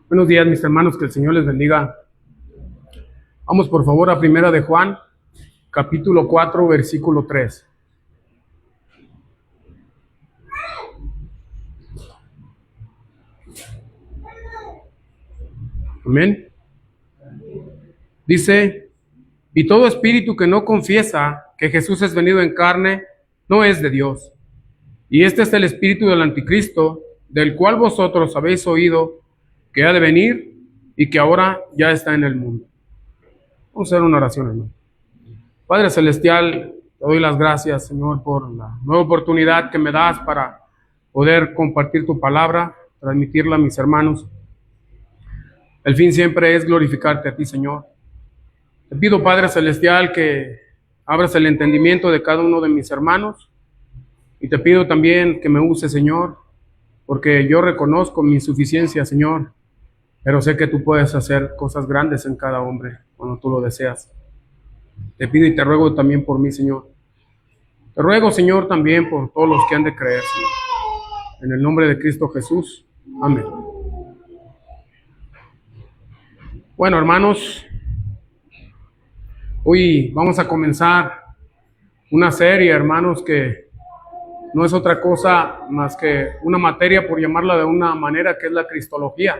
Buenos días, mis hermanos, que el Señor les bendiga. Vamos por favor a Primera de Juan, capítulo 4, versículo 3. Amén. Dice, y todo espíritu que no confiesa que Jesús es venido en carne, no es de Dios. Y este es el espíritu del anticristo, del cual vosotros habéis oído que ha de venir y que ahora ya está en el mundo. Vamos a hacer una oración, hermano. Padre Celestial, te doy las gracias, Señor, por la nueva oportunidad que me das para poder compartir tu palabra, transmitirla a mis hermanos. El fin siempre es glorificarte a ti, Señor. Te pido, Padre Celestial, que abras el entendimiento de cada uno de mis hermanos y te pido también que me uses, Señor, porque yo reconozco mi insuficiencia, Señor, pero sé que tú puedes hacer cosas grandes en cada hombre cuando tú lo deseas. Te pido y te ruego también por mí, Señor. Te ruego, Señor, también por todos los que han de creer, Señor. En el nombre de Cristo Jesús. Amén. Bueno, hermanos, hoy vamos a comenzar una serie, hermanos, que no es otra cosa más que una materia, por llamarla de una manera, que es la cristología.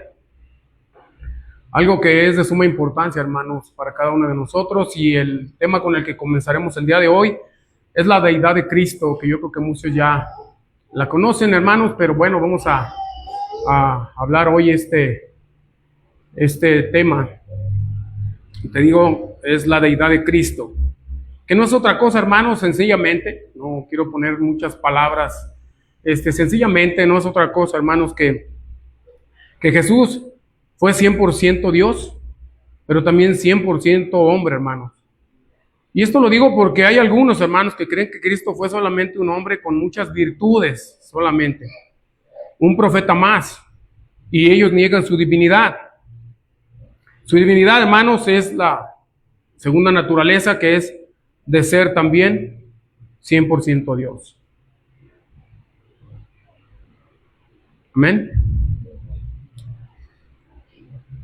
Algo que es de suma importancia, hermanos, para cada uno de nosotros, y el tema con el que comenzaremos el día de hoy es la deidad de Cristo, que yo creo que muchos ya la conocen, hermanos, pero bueno, vamos a hablar hoy este tema. Te digo, es la deidad de Cristo, que no es otra cosa, hermanos, sencillamente, no quiero poner muchas palabras, sencillamente no es otra cosa, hermanos, que Jesús fue 100% Dios, pero también 100% hombre, hermanos. Y esto lo digo porque hay algunos hermanos que creen que Cristo fue solamente un hombre con muchas virtudes, solamente un profeta más, y ellos niegan su divinidad. Su divinidad, hermanos, es la segunda naturaleza, que es de ser también 100% Dios. Amén.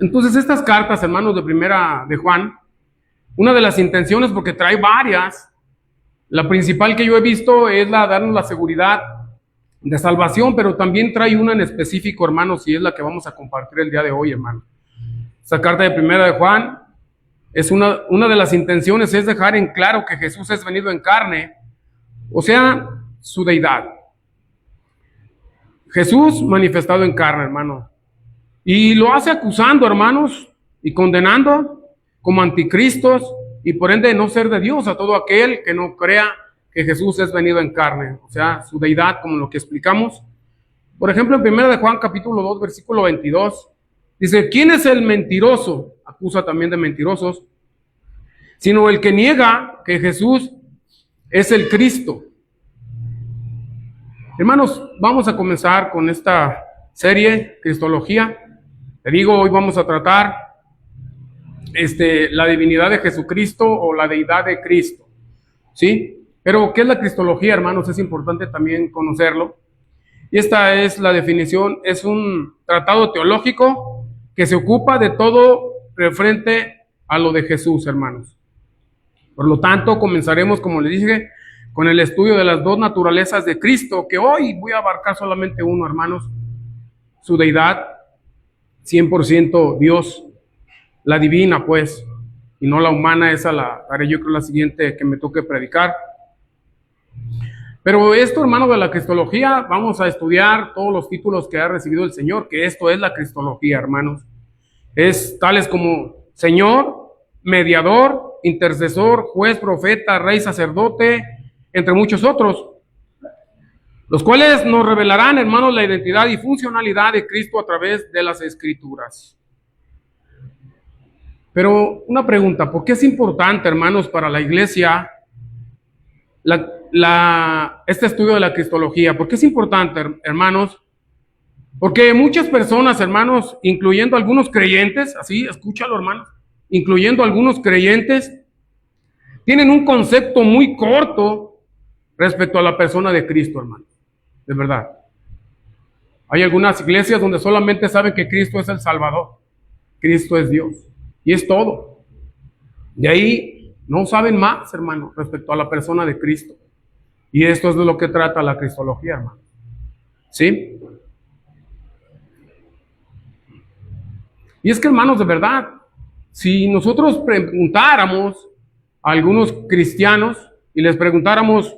Entonces, estas cartas, hermanos, de Primera de Juan, una de las intenciones, porque trae varias, la principal que yo he visto es la de darnos la seguridad de salvación, pero también trae una en específico, hermanos, y es la que vamos a compartir el día de hoy, hermano. Esta carta de Primera de Juan es una de las intenciones, es dejar en claro que Jesús es venido en carne, o sea, su deidad. Jesús manifestado en carne, hermano. Y lo hace acusando, hermanos, y condenando como anticristos, y por ende no ser de Dios a todo aquel que no crea que Jesús es venido en carne, o sea, su deidad, como lo que explicamos. Por ejemplo, en 1 de Juan, capítulo 2, versículo 22, dice, ¿quién es el mentiroso? Acusa también de mentirosos, sino el que niega que Jesús es el Cristo. Hermanos, vamos a comenzar con esta serie, Cristología. Te digo, hoy vamos a tratar la divinidad de Jesucristo o la deidad de Cristo, ¿sí? Pero, ¿qué es la Cristología, hermanos? Es importante también conocerlo. Y esta es la definición, es un tratado teológico que se ocupa de todo referente a lo de Jesús, hermanos. Por lo tanto, comenzaremos, como les dije, con el estudio de las dos naturalezas de Cristo, que hoy voy a abarcar solamente uno, hermanos, su deidad, 100% Dios, la divina, pues, y no la humana. Esa la haré yo creo la siguiente que me toque predicar. Pero esto, hermano, de la cristología, vamos a estudiar todos los títulos que ha recibido el Señor, que esto es la cristología, hermanos. Es tales como Señor, mediador, intercesor, juez, profeta, rey, sacerdote, entre muchos otros, los cuales nos revelarán, hermanos, la identidad y funcionalidad de Cristo a través de las Escrituras. Pero una pregunta, ¿por qué es importante, hermanos, para la iglesia este estudio de la cristología? ¿Por qué es importante, hermanos? Porque muchas personas, hermanos, incluyendo algunos creyentes, así, escúchalo, hermanos, incluyendo algunos creyentes, tienen un concepto muy corto respecto a la persona de Cristo, hermano, de verdad. Hay algunas iglesias donde solamente saben que Cristo es el Salvador, Cristo es Dios, y es todo. De ahí no saben más, hermano, respecto a la persona de Cristo. Y esto es de lo que trata la cristología, hermano. ¿Sí? Y es que, hermanos, de verdad, si nosotros preguntáramos a algunos cristianos y les preguntáramos,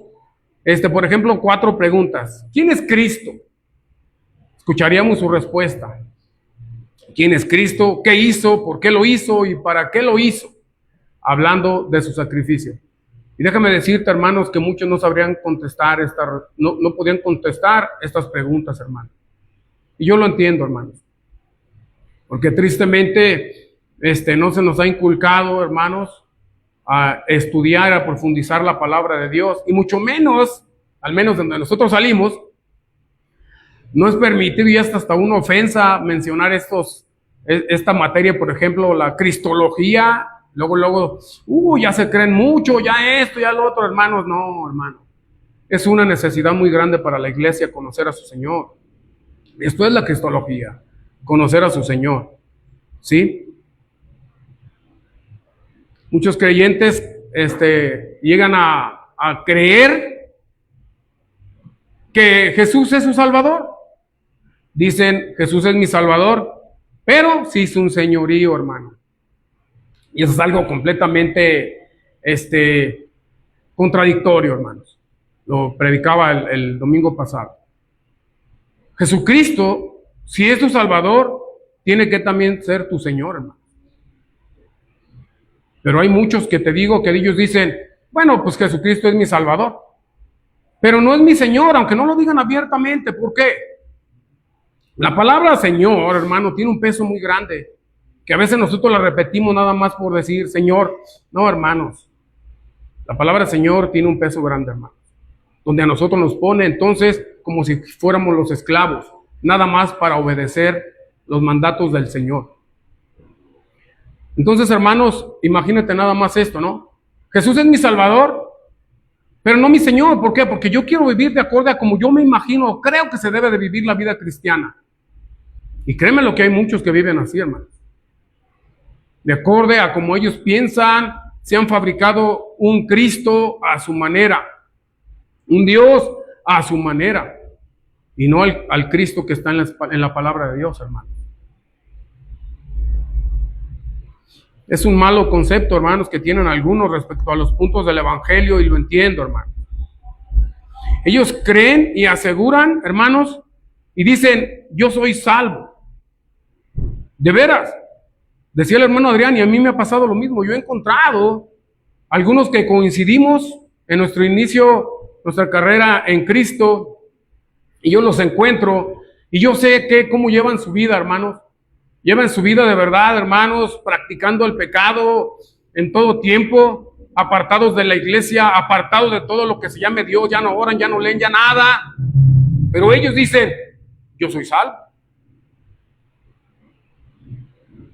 por ejemplo, 4 preguntas. ¿Quién es Cristo? Escucharíamos su respuesta. ¿Quién es Cristo? ¿Qué hizo? ¿Por qué lo hizo? ¿Y para qué lo hizo? Hablando de su sacrificio. Y déjame decirte, hermanos, que muchos no sabrían contestar, no podían contestar estas preguntas, hermano. Y yo lo entiendo, hermanos. Porque tristemente no se nos ha inculcado, hermanos, a estudiar, a profundizar la palabra de Dios. Y mucho menos, al menos donde nosotros salimos, no es permitido y hasta una ofensa mencionar esta materia, por ejemplo, la cristología. Luego, ya se creen mucho, ya esto, ya lo otro, hermanos. No, hermano. Es una necesidad muy grande para la iglesia conocer a su Señor. Esto es la cristología, conocer a su Señor. ¿Sí? Muchos creyentes llegan a creer que Jesús es su Salvador. Dicen, Jesús es mi Salvador, pero sí es un señorío, hermano. Y eso es algo completamente contradictorio, hermanos. Lo predicaba el domingo pasado. Jesucristo, si es tu Salvador, tiene que también ser tu Señor, hermano. Pero hay muchos que te digo que ellos dicen, bueno, pues Jesucristo es mi Salvador, pero no es mi Señor, aunque no lo digan abiertamente. ¿Por qué? La palabra Señor, hermano, tiene un peso muy grande, que a veces nosotros la repetimos nada más por decir Señor. No, hermanos, la palabra Señor tiene un peso grande, hermano, donde a nosotros nos pone entonces como si fuéramos los esclavos, nada más para obedecer los mandatos del Señor. Entonces, hermanos, imagínate nada más esto, ¿no? Jesús es mi Salvador, pero no mi Señor. ¿Por qué? Porque yo quiero vivir de acuerdo a como yo me imagino, creo que se debe de vivir la vida cristiana. Y créeme lo que hay muchos que viven así, hermanos. De acuerdo a como ellos piensan, se han fabricado un Cristo a su manera, un Dios a su manera, y no al Cristo que está en la palabra de Dios, hermano. Es un malo concepto, hermanos, que tienen algunos respecto a los puntos del Evangelio, y lo entiendo, hermano. Ellos creen y aseguran, hermanos, y dicen, yo soy salvo. De veras, decía el hermano Adrián, y a mí me ha pasado lo mismo. Yo he encontrado algunos que coincidimos en nuestro inicio, nuestra carrera en Cristo, y yo los encuentro, y yo sé cómo llevan su vida, hermanos. Llevan su vida de verdad, hermanos, practicando el pecado en todo tiempo, apartados de la iglesia, apartados de todo lo que se llame Dios, ya no oran, ya no leen, ya nada. Pero ellos dicen, yo soy salvo.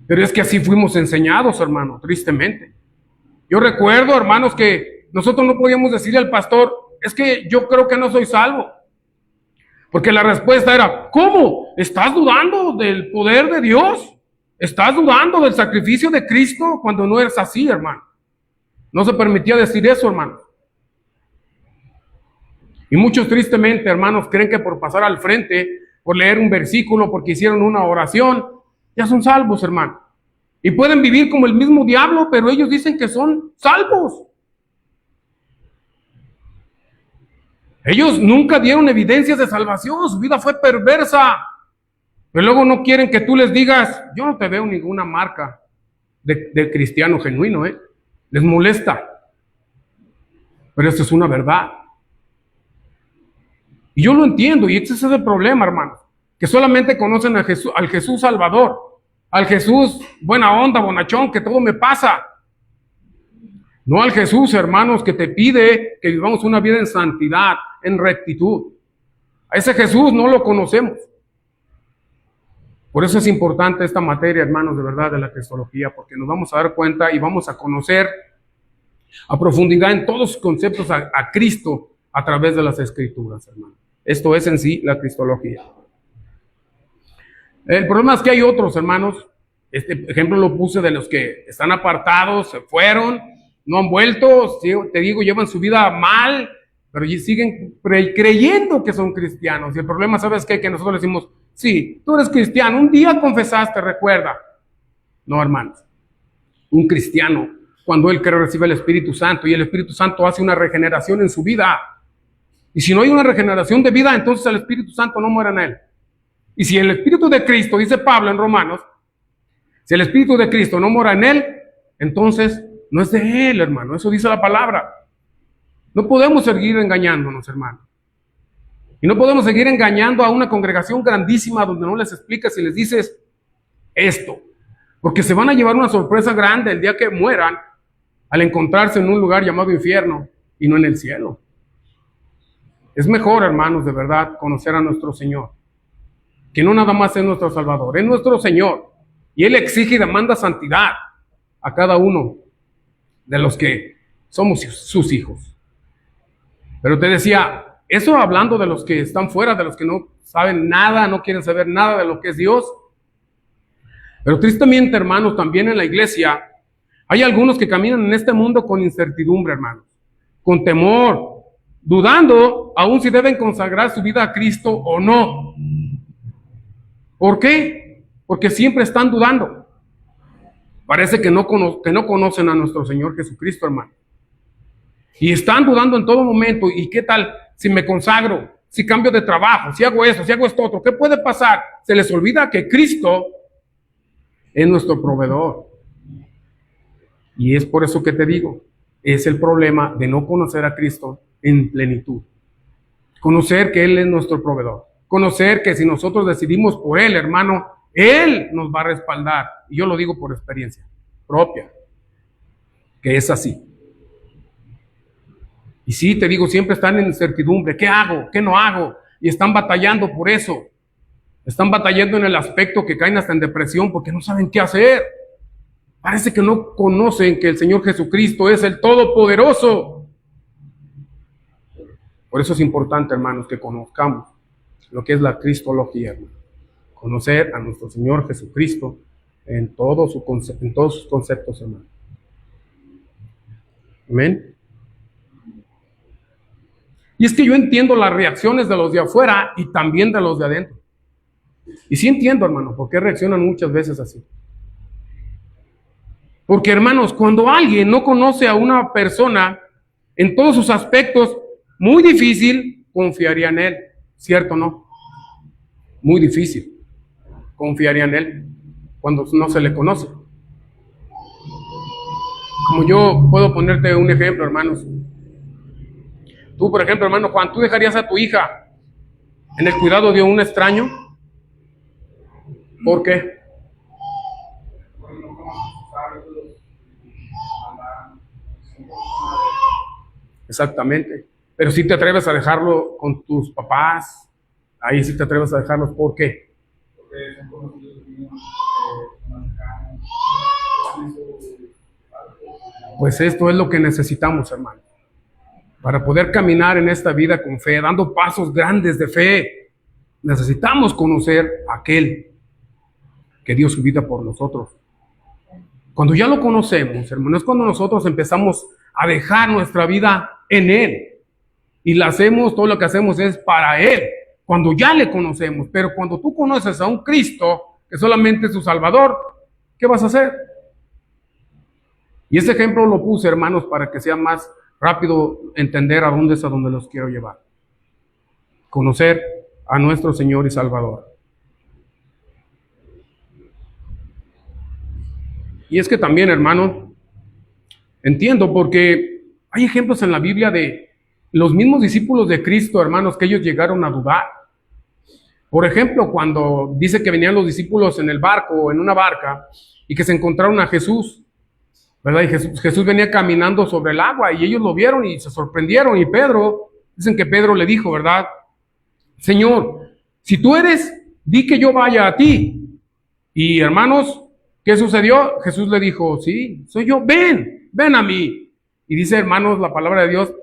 Pero es que así fuimos enseñados, hermano, tristemente. Yo recuerdo, hermanos, que nosotros no podíamos decirle al pastor, es que yo creo que no soy salvo. Porque la respuesta era, ¿cómo? ¿Estás dudando del poder de Dios? ¿Estás dudando del sacrificio de Cristo? Cuando no eres así, hermano. No se permitía decir eso, hermano. Y muchos tristemente, hermanos, creen que por pasar al frente, por leer un versículo, porque hicieron una oración, ya son salvos, hermano. Y pueden vivir como el mismo diablo, pero ellos dicen que son salvos. Ellos nunca dieron evidencias de salvación, su vida fue perversa. Pero luego no quieren que tú les digas, yo no te veo ninguna marca de cristiano genuino, ¿eh? Les molesta. Pero esto es una verdad. Y yo lo entiendo, y ese es el problema, hermanos. Que solamente conocen a Jesús, al Jesús Salvador, al Jesús buena onda, bonachón, que todo me pasa. No al Jesús, hermanos, que te pide que vivamos una vida en santidad, en rectitud. A ese Jesús no lo conocemos. Por eso es importante esta materia, hermanos, de verdad, de la cristología, porque nos vamos a dar cuenta y vamos a conocer a profundidad en todos los conceptos a Cristo a través de las Escrituras, hermanos. Esto es en sí la cristología. El problema es que hay otros, hermanos. Este ejemplo lo puse de los que están apartados, se fueron, no han vuelto, te digo, llevan su vida mal, pero siguen creyendo que son cristianos. Y el problema, ¿sabes qué? Que nosotros decimos, sí, tú eres cristiano, un día confesaste, recuerda. No, hermanos. Un cristiano, cuando él cree, recibe el Espíritu Santo y el Espíritu Santo hace una regeneración en su vida. Y si no hay una regeneración de vida, entonces el Espíritu Santo no muere en él. Y si el Espíritu de Cristo, dice Pablo en Romanos, si el Espíritu de Cristo no mora en él, entonces no es de él, hermano. Eso dice la palabra. No podemos seguir engañándonos, hermano. Y no podemos seguir engañando a una congregación grandísima donde no les explicas y les dices esto. Porque se van a llevar una sorpresa grande el día que mueran al encontrarse en un lugar llamado infierno y no en el cielo. Es mejor, hermanos, de verdad, conocer a nuestro Señor. Que no nada más es nuestro Salvador, es nuestro Señor. Y Él exige y demanda santidad a cada uno de los que somos sus hijos. Pero te decía, eso hablando de los que están fuera, de los que no saben nada, no quieren saber nada de lo que es Dios. Pero tristemente, hermanos, también en la iglesia hay algunos que caminan en este mundo con incertidumbre, hermanos, con temor, dudando aún si deben consagrar su vida a Cristo o no. ¿Por qué? Porque siempre están dudando. Parece que no conocen a nuestro Señor Jesucristo, hermano. Y están dudando en todo momento. ¿Y qué tal si me consagro? Si cambio de trabajo, si hago eso, si hago esto otro. ¿Qué puede pasar? Se les olvida que Cristo es nuestro proveedor. Y es por eso que te digo, es el problema de no conocer a Cristo en plenitud. Conocer que Él es nuestro proveedor. Conocer que si nosotros decidimos por Él, hermano, Él nos va a respaldar. Y yo lo digo por experiencia propia, que es así. Y sí, te digo, siempre están en incertidumbre. ¿Qué hago? ¿Qué no hago? Y están batallando por eso. Están batallando en el aspecto que caen hasta en depresión porque no saben qué hacer. Parece que no conocen que el Señor Jesucristo es el Todopoderoso. Por eso es importante, hermanos, que conozcamos lo que es la cristología, hermano. Conocer a nuestro Señor Jesucristo en todos sus conceptos, hermano. Amén. Y es que yo entiendo las reacciones de los de afuera y también de los de adentro. Y sí entiendo, hermano, por qué reaccionan muchas veces así. Porque, hermanos, cuando alguien no conoce a una persona en todos sus aspectos, muy difícil confiaría en él, ¿cierto o no? Muy difícil confiaría en él cuando no se le conoce. Como yo puedo ponerte un ejemplo, hermanos. Tú, por ejemplo, hermano Juan, ¿tú dejarías a tu hija en el cuidado de un extraño? ¿Por qué? Exactamente. Pero si te atreves a dejarlo con tus papás, ahí sí te atreves a dejarlos. ¿Por qué? Porque son conocidos Pues esto es lo que necesitamos, hermano, para poder caminar en esta vida con fe, dando pasos grandes de fe. Necesitamos conocer a aquel que dio su vida por nosotros. Cuando ya lo conocemos, hermano, es cuando nosotros empezamos a dejar nuestra vida en Él. Y la hacemos, todo lo que hacemos es para Él, cuando ya le conocemos. Pero cuando tú conoces a un Cristo, que solamente es su Salvador, ¿qué vas a hacer? Y ese ejemplo lo puse, hermanos, para que sea más rápido entender a dónde es a donde los quiero llevar. Conocer a nuestro Señor y Salvador. Y es que también, hermano, entiendo porque hay ejemplos en la Biblia de los mismos discípulos de Cristo, hermanos, que ellos llegaron a dudar. Por ejemplo, cuando dice que venían los discípulos en el barco, en una barca, y que se encontraron a Jesús, ¿verdad? Y Jesús venía caminando sobre el agua y ellos lo vieron y se sorprendieron. Y Pedro, dicen que Pedro le dijo, ¿verdad? Señor, si tú eres, di que yo vaya a ti. Y hermanos, ¿qué sucedió? Jesús le dijo, sí, soy yo, ven a mí. Y dice, hermanos, la palabra de Dios,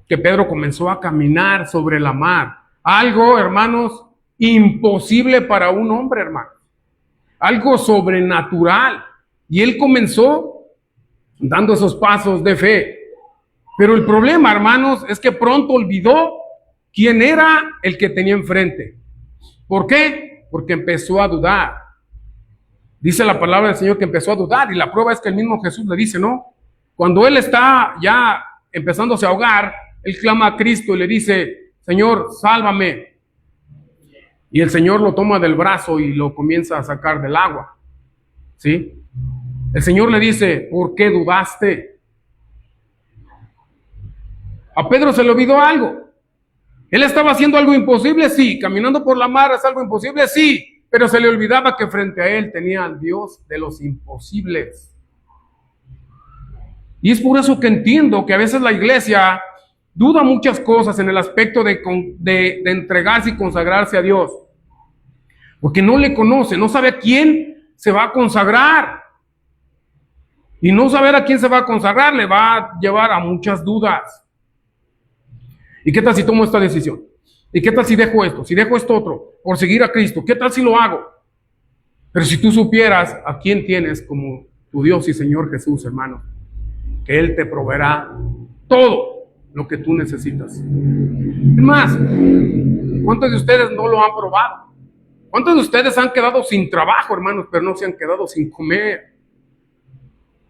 que Pedro comenzó a caminar sobre la mar. Algo, hermanos, imposible para un hombre, hermano. algo sobrenatural. Y él comenzó dando esos pasos de fe. Pero el problema, hermanos, es que pronto olvidó quién era el que tenía enfrente. ¿Por qué? Porque empezó a dudar. Dice la palabra del Señor que empezó a dudar, y la prueba es que el mismo Jesús le dice, ¿no? Cuando él está ya empezándose a ahogar, él clama a Cristo y le dice, Señor, sálvame. Y el Señor lo toma del brazo y lo comienza a sacar del agua. ¿Sí? El Señor le dice, ¿por qué dudaste? A Pedro se le olvidó algo. Él estaba haciendo algo imposible, sí. Caminando por la mar es algo imposible, sí. Pero se le olvidaba que frente a él tenía al Dios de los imposibles. Y es por eso que entiendo que a veces la iglesia duda muchas cosas en el aspecto de entregarse y consagrarse a Dios. Porque no le conoce, no sabe a quién se va a consagrar. Y no saber a quién se va a consagrar le va a llevar a muchas dudas. ¿Y qué tal si tomo esta decisión? ¿Y qué tal si dejo esto? Si dejo esto otro, por seguir a Cristo, ¿qué tal si lo hago? Pero si tú supieras a quién tienes como tu Dios y Señor Jesús, hermano, que Él te proveerá todo lo que tú necesitas. Es más, ¿cuántos de ustedes no lo han probado? ¿Cuántos de ustedes han quedado sin trabajo, hermanos, pero no se han quedado sin comer?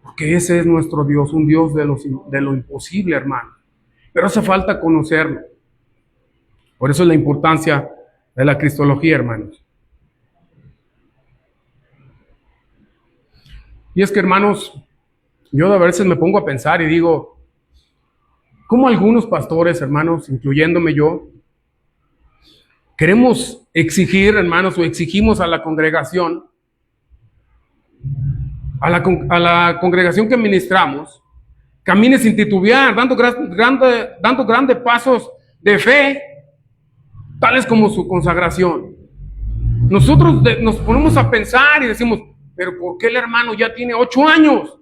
Porque ese es nuestro Dios, un Dios de lo imposible, hermano. Pero hace falta conocerlo. Por eso es la importancia de la cristología, hermanos. Y es que, hermanos, yo a veces me pongo a pensar y digo, ¿cómo algunos pastores, hermanos, incluyéndome yo, queremos exigir, hermanos, o exigimos a la congregación, a la congregación que ministramos, camine sin titubear, dando grandes pasos de fe, tales como su consagración? Nosotros nos ponemos a pensar y decimos, pero ¿por qué el hermano ya tiene 8 años?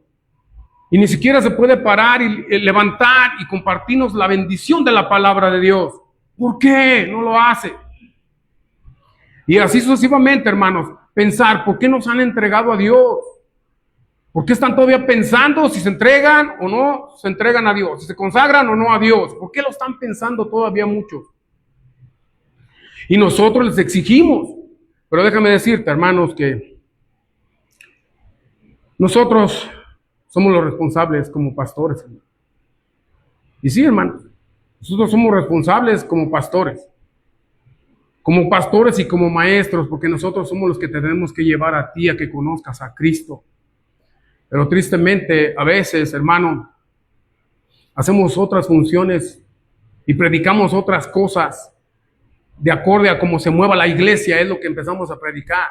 Y ni siquiera se puede parar y levantar y compartirnos la bendición de la palabra de Dios. ¿Por qué no lo hace? Y así sucesivamente, hermanos, pensar, ¿por qué nos han entregado a Dios? ¿Por qué están todavía pensando si se entregan o no se entregan a Dios? Si se consagran o no a Dios. ¿Por qué lo están pensando todavía muchos? Y nosotros les exigimos. Pero déjame decirte, hermanos, que nosotros somos los responsables como pastores, hermano. Y sí, hermanos, nosotros somos responsables como pastores y como maestros, porque nosotros somos los que tenemos que llevar a ti a que conozcas a Cristo. Pero tristemente, a veces, hermano, hacemos otras funciones y predicamos otras cosas de acorde a cómo se mueva la iglesia, es lo que empezamos a predicar.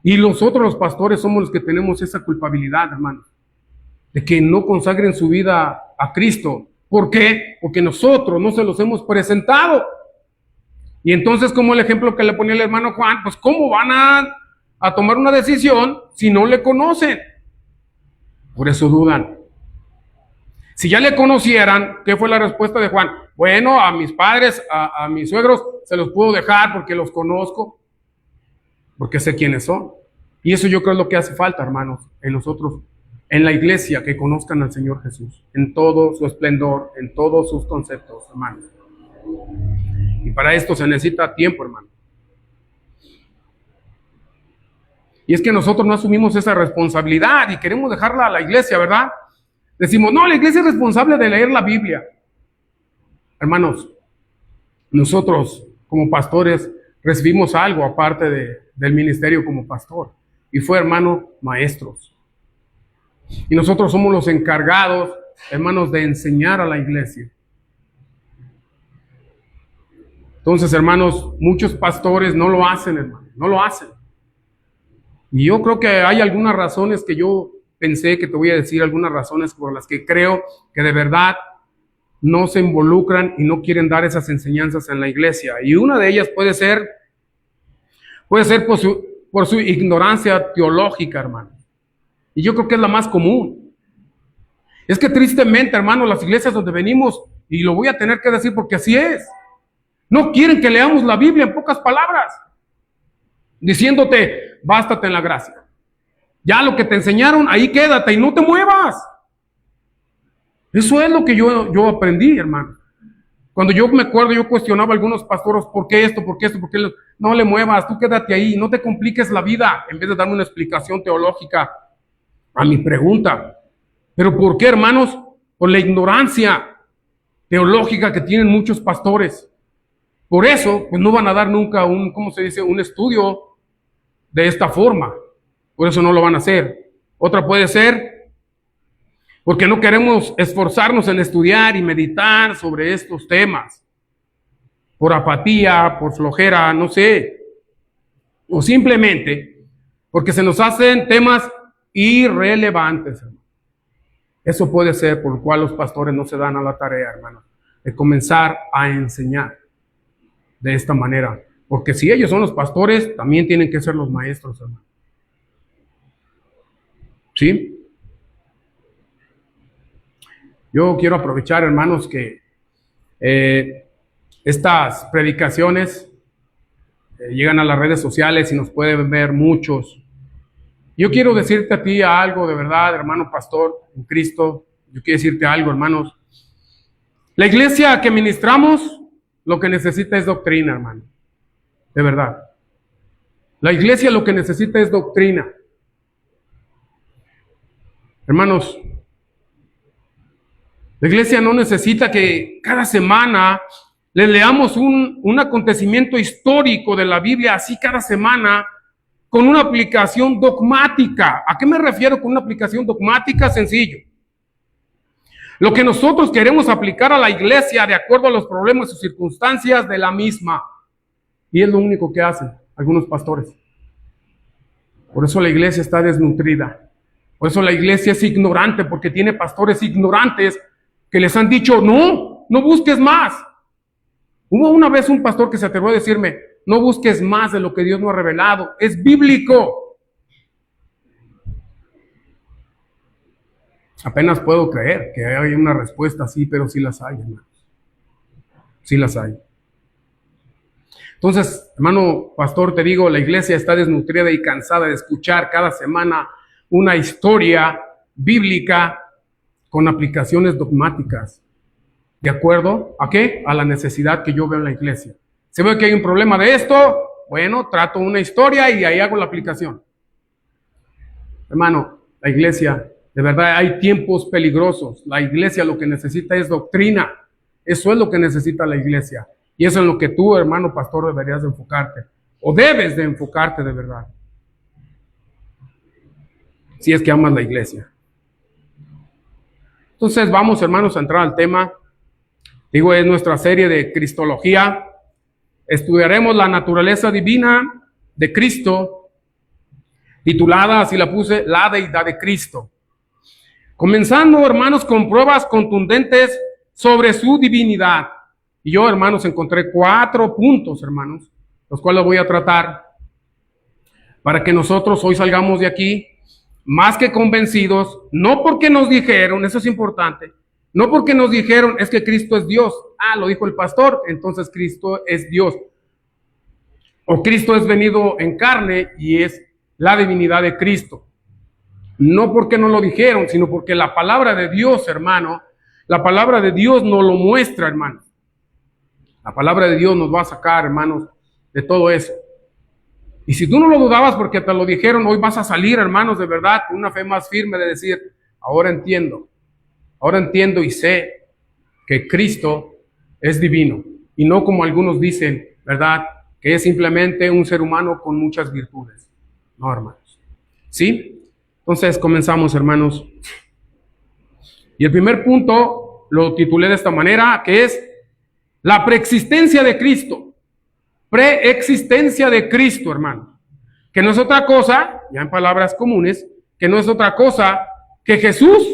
Y nosotros los pastores somos los que tenemos esa culpabilidad, hermano, de que no consagren su vida a Cristo. ¿Por qué? Porque nosotros no se los hemos presentado. Y entonces, como el ejemplo que le ponía el hermano Juan, pues ¿cómo van a tomar una decisión si no le conocen? Por eso dudan. Si ya le conocieran, ¿qué fue la respuesta de Juan? Bueno, a mis padres, a mis suegros, se los puedo dejar porque los conozco, porque sé quiénes son. Y eso yo creo es lo que hace falta, hermanos, en nosotros, en la iglesia, que conozcan al Señor Jesús, en todo su esplendor, en todos sus conceptos, hermanos. Y para esto se necesita tiempo, hermano. Y es que nosotros no asumimos esa responsabilidad y queremos dejarla a la iglesia, ¿verdad? Decimos, no, la iglesia es responsable de leer la Biblia. Hermanos, nosotros como pastores recibimos algo aparte del ministerio como pastor. Y fue, hermano, maestros. Y nosotros somos los encargados, hermanos, de enseñar a la iglesia. Entonces, hermanos, muchos pastores no lo hacen, hermano, no lo hacen. Y yo creo que hay algunas razones que yo pensé que te voy a decir, algunas razones por las que creo que de verdad no se involucran y no quieren dar esas enseñanzas en la iglesia. Y una de ellas puede ser por su ignorancia teológica, hermano. Y yo creo que es la más común. Es que tristemente, hermano, las iglesias donde venimos, y lo voy a tener que decir porque así es, no quieren que leamos la Biblia en pocas palabras, diciéndote, bástate en la gracia. Ya lo que te enseñaron, ahí quédate y no te muevas. Eso es lo que yo aprendí, hermano. Cuando yo me acuerdo, yo cuestionaba a algunos pastores, ¿por qué esto? ¿Por qué esto? ¿Por qué lo? No le muevas, tú quédate ahí, no te compliques la vida, en vez de darme una explicación teológica a mi pregunta. ¿Pero por qué, hermanos? Por la ignorancia teológica que tienen muchos pastores. Por eso, pues no van a dar nunca un estudio de esta forma. Por eso no lo van a hacer. Otra puede ser porque no queremos esforzarnos en estudiar y meditar sobre estos temas. Por apatía, por flojera, no sé. O simplemente porque se nos hacen temas irrelevantes. Eso puede ser por lo cual los pastores no se dan a la tarea, hermanos, de comenzar a enseñar de esta manera. Porque si ellos son los pastores, también tienen que ser los maestros, hermano. ¿Sí? Yo quiero aprovechar, hermanos, que estas predicaciones llegan a las redes sociales y nos pueden ver muchos. Yo quiero decirte a ti algo de verdad, hermano pastor en Cristo. Yo quiero decirte algo, hermanos. La iglesia que ministramos, lo que necesita es doctrina, hermano. De verdad. La iglesia lo que necesita es doctrina. Hermanos, la iglesia no necesita que cada semana le leamos un acontecimiento histórico de la Biblia, así cada semana, con una aplicación dogmática. ¿A qué me refiero con una aplicación dogmática? Sencillo. Lo que nosotros queremos aplicar a la iglesia de acuerdo a los problemas y circunstancias de la misma. Y es lo único que hacen algunos pastores. Por eso la iglesia está desnutrida. Por eso la iglesia es ignorante, porque tiene pastores ignorantes que les han dicho, no busques más. Hubo una vez un pastor que se atrevió a decirme, no busques más de lo que Dios no ha revelado, es bíblico. Apenas puedo creer que hay una respuesta así, pero sí las hay, hermanos. Sí las hay. Entonces, hermano pastor, te digo, la iglesia está desnutrida y cansada de escuchar cada semana una historia bíblica con aplicaciones dogmáticas. ¿De acuerdo? ¿A qué? A la necesidad que yo veo en la iglesia. Si veo que hay un problema de esto, bueno, trato una historia y ahí hago la aplicación. Hermano, la iglesia, de verdad hay tiempos peligrosos. La iglesia lo que necesita es doctrina. Eso es lo que necesita la iglesia. Y eso es lo que tú, hermano pastor, deberías de enfocarte. O debes de enfocarte de verdad. Si es que amas la iglesia. Entonces vamos, hermanos, a entrar al tema. Digo, es nuestra serie de Cristología. Estudiaremos la naturaleza divina de Cristo, titulada, así la puse, la deidad de Cristo. Comenzando, hermanos, con pruebas contundentes sobre su divinidad. Y yo, hermanos, encontré 4 puntos, hermanos, los cuales voy a tratar para que nosotros hoy salgamos de aquí más que convencidos, no porque nos dijeron, eso es importante, no porque nos dijeron es que Cristo es Dios. Ah, lo dijo el pastor, entonces Cristo es Dios. O Cristo es venido en carne y es la divinidad de Cristo. No porque no lo dijeron, sino porque la palabra de Dios, hermano, la palabra de Dios nos lo muestra, hermano. La palabra de Dios nos va a sacar, hermanos, de todo eso. Y si tú no lo dudabas porque te lo dijeron, hoy vas a salir, hermanos, de verdad, con una fe más firme de decir, ahora entiendo y sé que Cristo es divino. Y no como algunos dicen, ¿verdad? Que es simplemente un ser humano con muchas virtudes. No, hermanos. ¿Sí? Entonces comenzamos, hermanos. Y el primer punto lo titulé de esta manera, que es la preexistencia de Cristo. Preexistencia de Cristo, hermano. Que no es otra cosa, ya en palabras comunes, que no es otra cosa que Jesús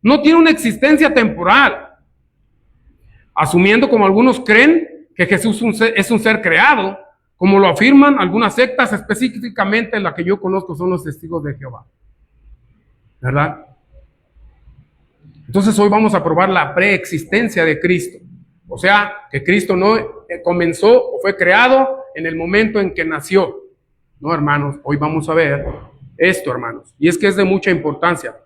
no tiene una existencia temporal. Asumiendo, como algunos creen, que Jesús es un ser creado, como lo afirman algunas sectas, específicamente la que yo conozco son los testigos de Jehová. ¿Verdad? Entonces hoy vamos a probar la preexistencia de Cristo. O sea, que Cristo no comenzó o fue creado en el momento en que nació. No, hermanos, hoy vamos a ver esto, hermanos. Y es que es de mucha importancia.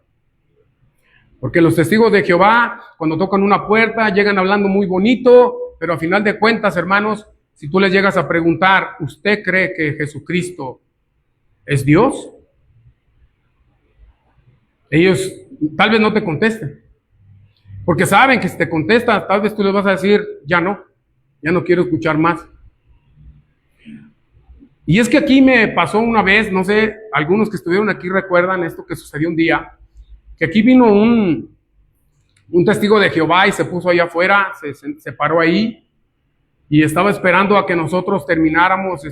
Porque los testigos de Jehová, cuando tocan una puerta, llegan hablando muy bonito, pero a final de cuentas, hermanos, si tú les llegas a preguntar, ¿usted cree que Jesucristo es Dios? Ellos tal vez no te contesten. Porque saben que si te contestas, tal vez tú les vas a decir, ya no quiero escuchar más. Y es que aquí me pasó una vez, no sé, algunos que estuvieron aquí recuerdan esto que sucedió un día, que aquí vino un testigo de Jehová y se puso allá afuera, se paró ahí y estaba esperando a que nosotros termináramos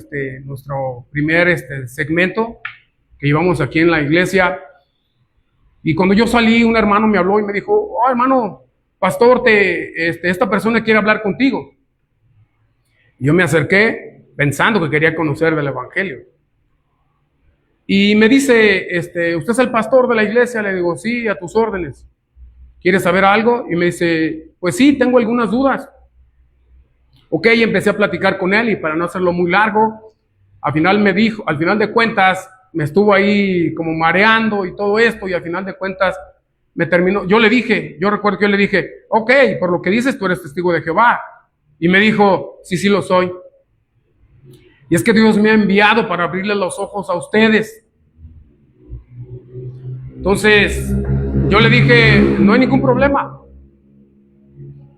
nuestro primer segmento que llevamos aquí en la iglesia. Y cuando yo salí, un hermano me habló y me dijo, oh, hermano, pastor, esta persona quiere hablar contigo. Y yo me acerqué pensando que quería conocer del evangelio. Y me dice, ¿usted es el pastor de la iglesia? Le digo, sí, a tus órdenes. ¿Quieres saber algo? Y me dice, pues sí, tengo algunas dudas. Ok, empecé a platicar con él y para no hacerlo muy largo, al final de cuentas, me estuvo ahí como mareando y todo esto y al final de cuentas me terminó. Yo recuerdo que yo le dije, ok, por lo que dices tú eres testigo de Jehová. Y me dijo, sí lo soy. Y es que Dios me ha enviado para abrirle los ojos a ustedes. Entonces, yo le dije, no hay ningún problema.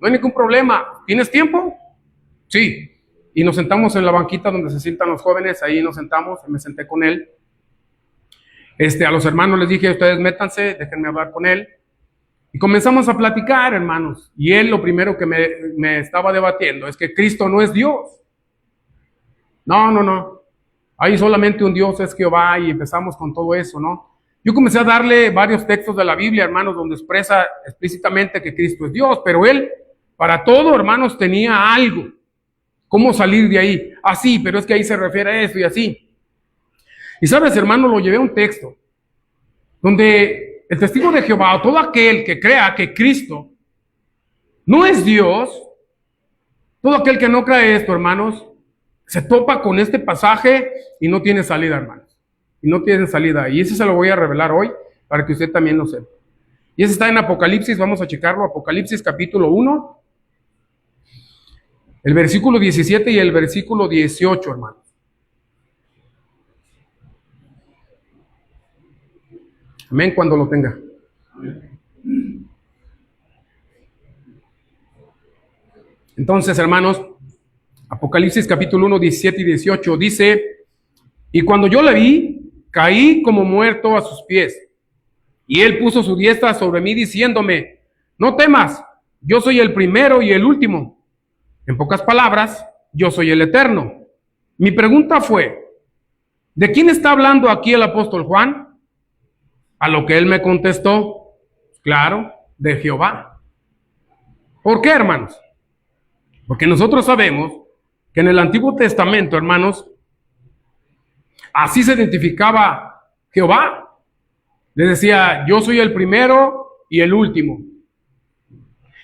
No hay ningún problema. ¿Tienes tiempo? Sí. Y nos sentamos en la banquita donde se sientan los jóvenes, ahí nos sentamos, me senté con él. A los hermanos les dije, ustedes métanse, déjenme hablar con él. Y comenzamos a platicar, hermanos. Y él lo primero que me estaba debatiendo es que Cristo no es Dios. No. Ahí solamente un Dios es Jehová y empezamos con todo eso, ¿no? Yo comencé a darle varios textos de la Biblia, hermanos, donde expresa explícitamente que Cristo es Dios, pero él, para todo, hermanos, tenía algo. ¿Cómo salir de ahí? Sí, pero es que ahí se refiere a esto y así. Y sabes, hermano, lo llevé a un texto donde el testigo de Jehová, o todo aquel que crea que Cristo no es Dios, todo aquel que no cree esto, hermanos, se topa con este pasaje y no tiene salida, hermanos. Y no tiene salida. Y ese se lo voy a revelar hoy para que usted también lo sepa. Y ese está en Apocalipsis, vamos a checarlo, Apocalipsis capítulo 1, el versículo 17 y el versículo 18, hermanos. Amén, cuando lo tenga. Entonces, hermanos, Apocalipsis capítulo 1, 17 y 18 dice, y cuando yo le vi, caí como muerto a sus pies. Y él puso su diestra sobre mí diciéndome, no temas, yo soy el primero y el último. En pocas palabras, yo soy el eterno. Mi pregunta fue, ¿de quién está hablando aquí el apóstol Juan? A lo que él me contestó, claro, de Jehová. ¿Por qué, hermanos? Porque nosotros sabemos que en el Antiguo Testamento, hermanos, así se identificaba Jehová. Le decía, yo soy el primero y el último.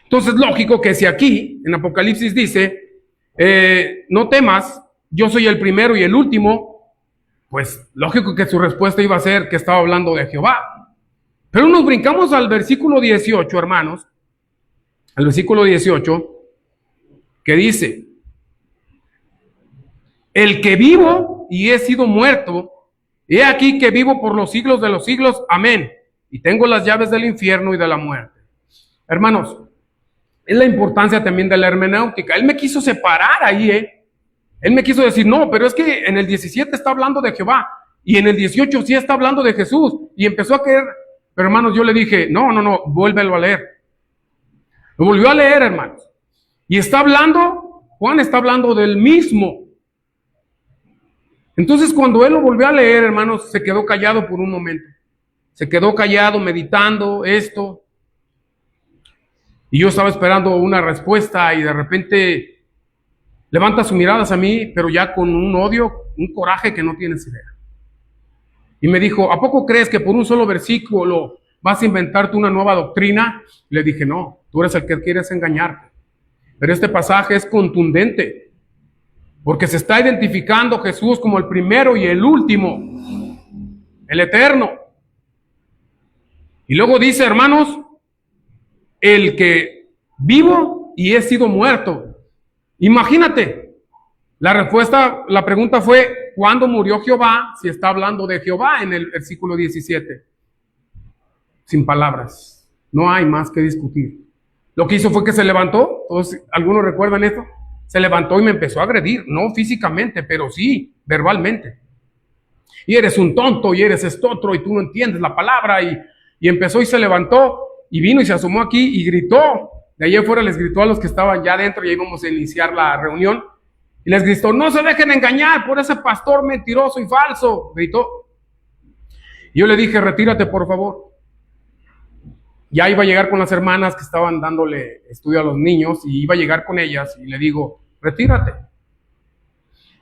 Entonces, lógico que si aquí, en Apocalipsis dice, no temas, yo soy el primero y el último, pues lógico que su respuesta iba a ser que estaba hablando de Jehová. Pero nos brincamos al versículo 18, hermanos, al versículo 18, que dice, el que vivo y he sido muerto, he aquí que vivo por los siglos de los siglos, amén, y tengo las llaves del infierno y de la muerte. Hermanos, es la importancia también de la hermenéutica. Él me quiso separar ahí, Él me quiso decir, no, pero es que en el 17 está hablando de Jehová, y en el 18 sí está hablando de Jesús, y empezó a creer, pero hermanos, yo le dije, no, vuélvelo a leer. Lo volvió a leer, hermanos, y está hablando, Juan está hablando del mismo. Entonces, cuando él lo volvió a leer, hermanos, se quedó callado por un momento. Se quedó callado, meditando esto. Y yo estaba esperando una respuesta y de repente levanta sus miradas a mí, pero ya con un odio, un coraje que no tienes idea. Y me dijo, ¿a poco crees que por un solo versículo vas a inventarte una nueva doctrina? Le dije, no, tú eres el que quieres engañarte. Pero este pasaje es contundente. Porque se está identificando Jesús como el primero y el último, el eterno. Y luego dice, hermanos, el que vivo y he sido muerto. Imagínate, la pregunta fue, ¿cuándo murió Jehová? Si está hablando de Jehová en el versículo 17. Sin palabras, no hay más que discutir. Lo que hizo fue que se levantó, todos, ¿algunos recuerdan esto? Se levantó y me empezó a agredir, no físicamente, pero sí verbalmente. Y eres un tonto, y eres esto otro, y tú no entiendes la palabra, y empezó y se levantó, y vino y se asomó aquí y gritó. De allá afuera les gritó a los que estaban ya adentro, y ahí íbamos a iniciar la reunión, y les gritó, no se dejen engañar por ese pastor mentiroso y falso, gritó. Y yo le dije, retírate por favor. Ya iba a llegar con las hermanas que estaban dándole estudio a los niños, y iba a llegar con ellas, y le digo, retírate.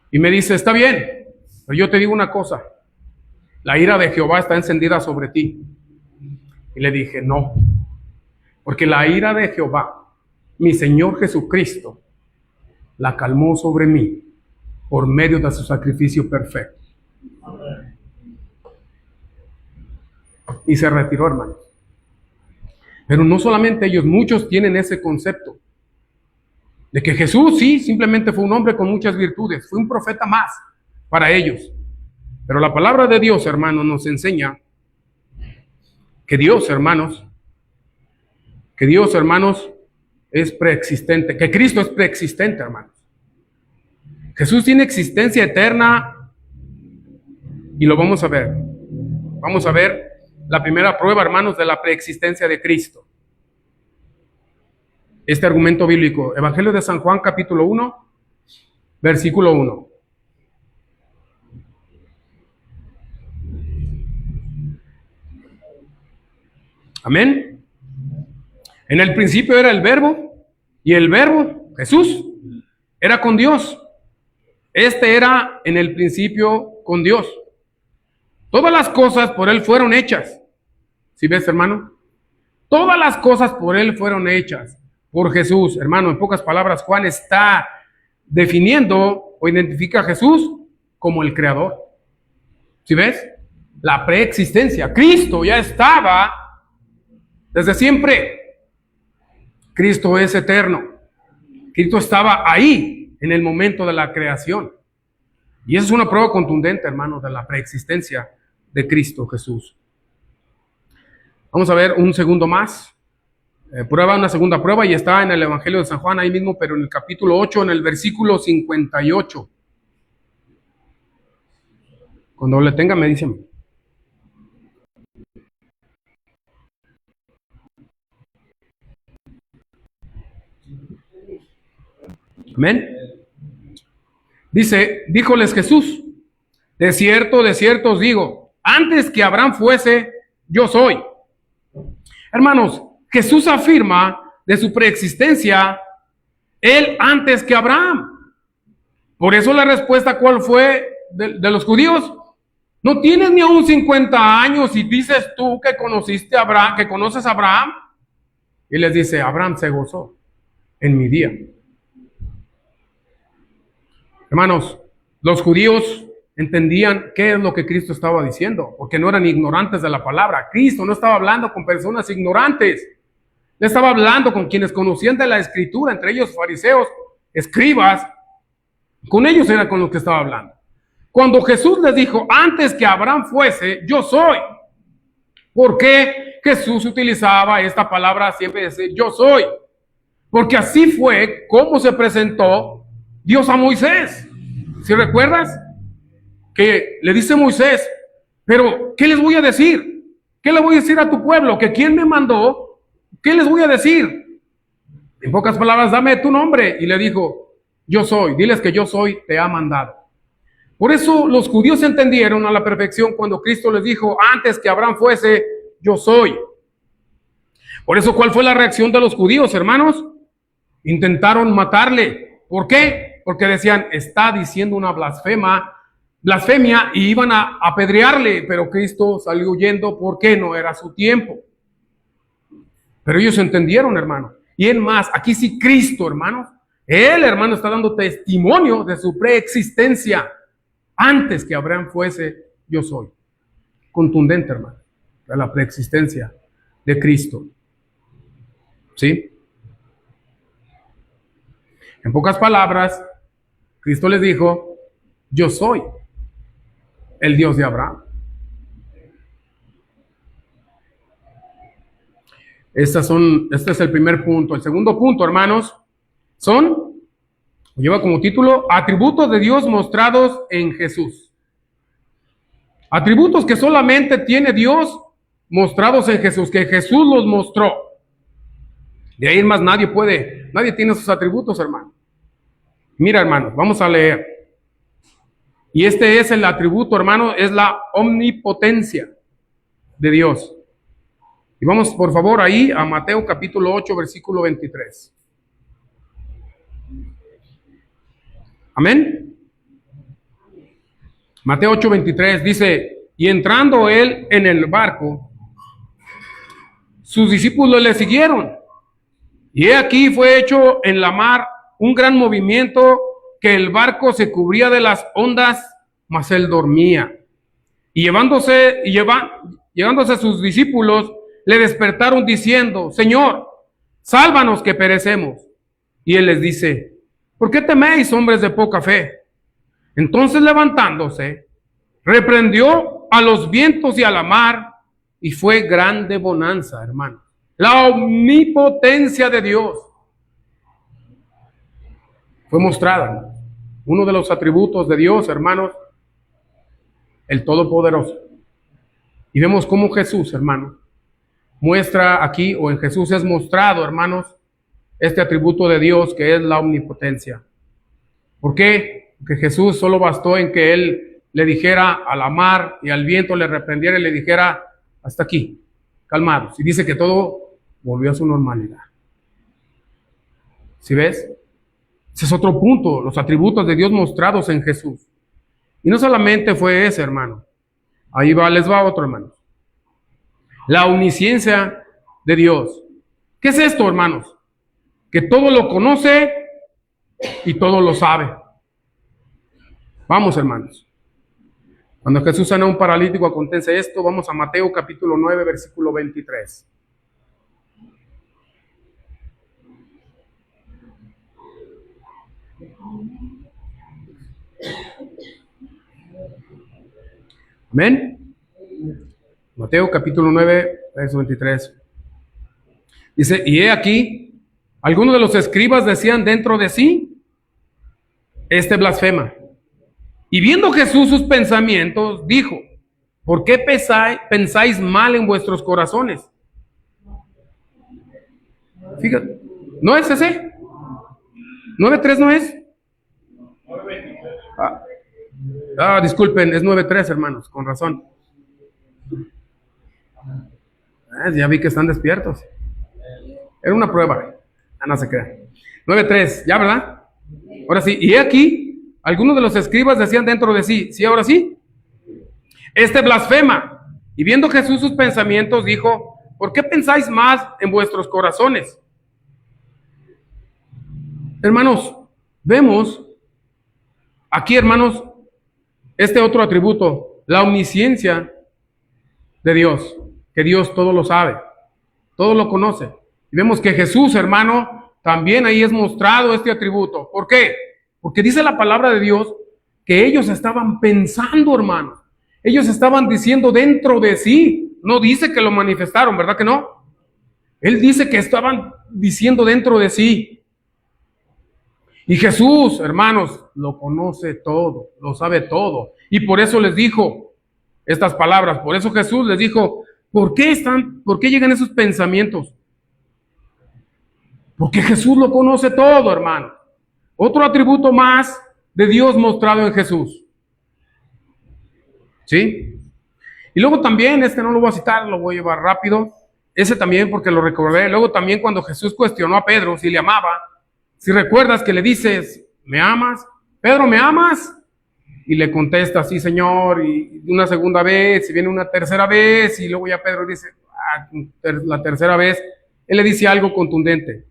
Y me dice, está bien, pero yo te digo una cosa, la ira de Jehová está encendida sobre ti. Y le dije, no, porque la ira de Jehová, mi Señor Jesucristo, la calmó sobre mí por medio de su sacrificio perfecto. Y se retiró, hermanos. Pero no solamente ellos, muchos tienen ese concepto de que Jesús sí, simplemente fue un hombre con muchas virtudes, fue un profeta más para ellos. Pero la palabra de Dios, hermanos, nos enseña que Dios, hermanos, es preexistente, que Cristo es preexistente, hermanos. Jesús tiene existencia eterna y lo vamos a ver. Vamos a ver la primera prueba, hermanos, de la preexistencia de Cristo. Este argumento bíblico, Evangelio de San Juan, capítulo 1, versículo 1. Amén. En el principio era el Verbo, y el Verbo, Jesús, era con Dios. Este era en el principio con Dios. Todas las cosas por Él fueron hechas. ¿Sí ves, hermano? Todas las cosas por Él fueron hechas. Por Jesús, hermano, en pocas palabras, Juan está definiendo o identifica a Jesús como el creador. ¿Sí ves? La preexistencia. Cristo ya estaba desde siempre. Cristo es eterno. Cristo estaba ahí en el momento de la creación. Y esa es una prueba contundente, hermano, de la preexistencia de Cristo Jesús. Vamos a ver un segundo más. Una segunda prueba, y está en el Evangelio de San Juan ahí mismo, pero en el capítulo 8, en el versículo 58. Cuando le tenga me dicen. Amén. Dice, díjoles Jesús, de cierto os digo, antes que Abraham fuese, yo soy. Hermanos, Jesús afirma de su preexistencia, Él antes que Abraham. Por eso la respuesta, ¿cuál fue de los judíos? No tienes ni aún 50 años y dices tú que conociste a Abraham, que conoces a Abraham. Y les dice, Abraham se gozó en mi día. Hermanos, los judíos entendían qué es lo que Cristo estaba diciendo, porque no eran ignorantes de la palabra. Cristo no estaba hablando con personas ignorantes. Le estaba hablando con quienes conocían de la Escritura, entre ellos fariseos, escribas. Con ellos era con los que estaba hablando. Cuando Jesús les dijo, antes que Abraham fuese, yo soy. ¿Por qué Jesús utilizaba esta palabra siempre, decir yo soy? Porque así fue como se presentó Dios a Moisés. ¿Sí recuerdas? Que le dice Moisés, pero ¿qué les voy a decir? ¿Qué le voy a decir a tu pueblo? ¿Que quién me mandó? ¿Qué les voy a decir? En pocas palabras, dame tu nombre. Y le dijo, yo soy. Diles que yo soy, te ha mandado. Por eso los judíos entendieron a la perfección cuando Cristo les dijo, antes que Abraham fuese, yo soy. Por eso, ¿cuál fue la reacción de los judíos, hermanos? Intentaron matarle. ¿Por qué? Porque decían, está diciendo una blasfemia, y iban a apedrearle, pero Cristo salió huyendo porque no era su tiempo. Pero ellos entendieron, hermano. Y en más, aquí sí Cristo, hermanos, Él, hermano, está dando testimonio de su preexistencia antes que Abraham fuese yo soy. Contundente, hermano, de la preexistencia de Cristo. ¿Sí? En pocas palabras, Cristo les dijo, yo soy el Dios de Abraham. Este es el primer punto. El segundo punto, hermanos, lleva como título, atributos de Dios mostrados en Jesús. Atributos que solamente tiene Dios mostrados en Jesús, que Jesús los mostró. De ahí en más nadie tiene esos atributos, hermano. Mira, hermano, vamos a leer. Y este es el atributo, hermano, es la omnipotencia de Dios. Y vamos, por favor, ahí a Mateo capítulo 8, versículo 23. Amén. Mateo 8, 23 dice, y entrando él en el barco, sus discípulos le siguieron. Y he aquí fue hecho en la mar un gran movimiento, que el barco se cubría de las ondas, mas él dormía. Y llegándose sus discípulos, le despertaron diciendo, Señor, sálvanos que perecemos. Y él les dice, ¿por qué teméis, hombres de poca fe? Entonces levantándose, reprendió a los vientos y a la mar, y fue grande bonanza, hermano. La omnipotencia de Dios fue mostrada, hermano. Uno de los atributos de Dios, hermanos, el Todopoderoso. Y vemos cómo Jesús, hermano, muestra aquí, o en Jesús es mostrado, hermanos, este atributo de Dios que es la omnipotencia. ¿Por qué? Porque Jesús solo bastó en que Él le dijera a la mar y al viento, le reprendiera y le dijera, hasta aquí, calmados. Y dice que todo volvió a su normalidad. ¿Sí ves? Ese es otro punto, los atributos de Dios mostrados en Jesús. Y no solamente fue ese, hermano. Ahí les va otro, hermano. La omnisciencia de Dios. ¿Qué es esto, hermanos? Que todo lo conoce y todo lo sabe. Vamos, hermanos. Cuando Jesús sana a un paralítico, acontece esto. Vamos a Mateo capítulo 9, versículo 23. Amén. Mateo capítulo 9, verso 23. Dice, y he aquí, algunos de los escribas decían dentro de sí, este blasfema. Y viendo Jesús sus pensamientos, dijo, ¿por qué pensáis mal en vuestros corazones? Fíjate, ¿no es ese? 9.3 no es. Disculpen, es 9.3, hermanos, con razón. Ya vi que están despiertos. Era una prueba. No se crean. 9.3, ¿ya, verdad? Ahora sí, y he aquí, algunos de los escribas decían dentro de sí, ¿sí, ahora sí? Este blasfema. Y viendo Jesús sus pensamientos, dijo, ¿por qué pensáis más en vuestros corazones? Hermanos, vemos aquí, hermanos, este otro atributo, la omnisciencia de Dios, que Dios todo lo sabe, todo lo conoce. Y vemos que Jesús, hermano, también ahí es mostrado este atributo. ¿Por qué? Porque dice la palabra de Dios que ellos estaban pensando, hermano. Ellos estaban diciendo dentro de sí. No dice que lo manifestaron, ¿verdad que no? Él dice que estaban diciendo dentro de sí. Y Jesús, hermanos, lo conoce todo, lo sabe todo. Y por eso les dijo estas palabras. Por eso Jesús les dijo, ¿por qué llegan esos pensamientos? Porque Jesús lo conoce todo, hermano. Otro atributo más de Dios mostrado en Jesús. ¿Sí? Y luego también, no lo voy a citar, lo voy a llevar rápido. Ese también porque lo recordé. Luego también cuando Jesús cuestionó a Pedro si le amaba. Si recuerdas que le dices, ¿me amas? Pedro, ¿me amas? Y le contesta, sí, Señor, y una segunda vez, y viene una tercera vez, y luego ya Pedro dice, la tercera vez, él le dice algo contundente,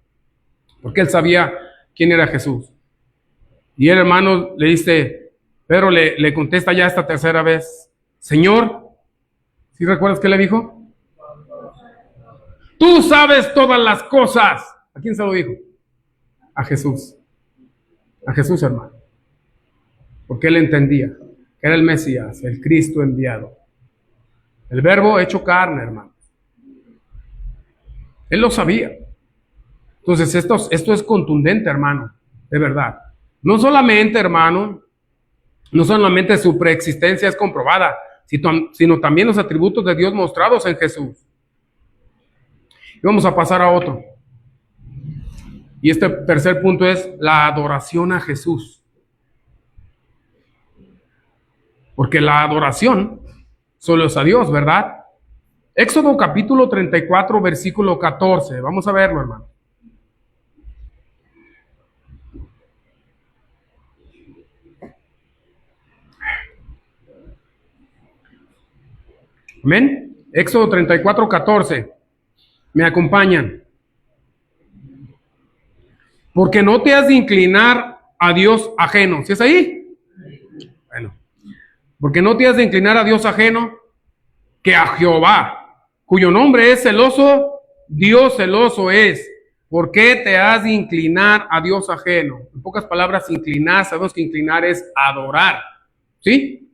porque él sabía quién era Jesús. Y el hermano le dice, Pedro le contesta ya esta tercera vez, Señor, ¿sí recuerdas qué le dijo? Tú sabes todas las cosas. ¿A quién se lo dijo? A Jesús. A Jesús, hermano. Porque él entendía que era el Mesías, el Cristo enviado. El verbo hecho carne, hermano. Él lo sabía. Entonces, esto es contundente, hermano, de verdad. No solamente, hermano, no solamente su preexistencia es comprobada, sino también los atributos de Dios mostrados en Jesús. Y vamos a pasar a otro. Y este tercer punto es la adoración a Jesús. Porque la adoración solo es a Dios, ¿verdad? Éxodo capítulo 34, versículo 14. Vamos a verlo, hermano. Amén. Éxodo 34, 14. Me acompañan. Porque no te has de inclinar a Dios ajeno. ¿Sí es ahí? Bueno. Porque no te has de inclinar a Dios ajeno que a Jehová, cuyo nombre es celoso, Dios celoso es. ¿Por qué te has de inclinar a Dios ajeno? En pocas palabras, inclinar, sabemos que inclinar es adorar. ¿Sí?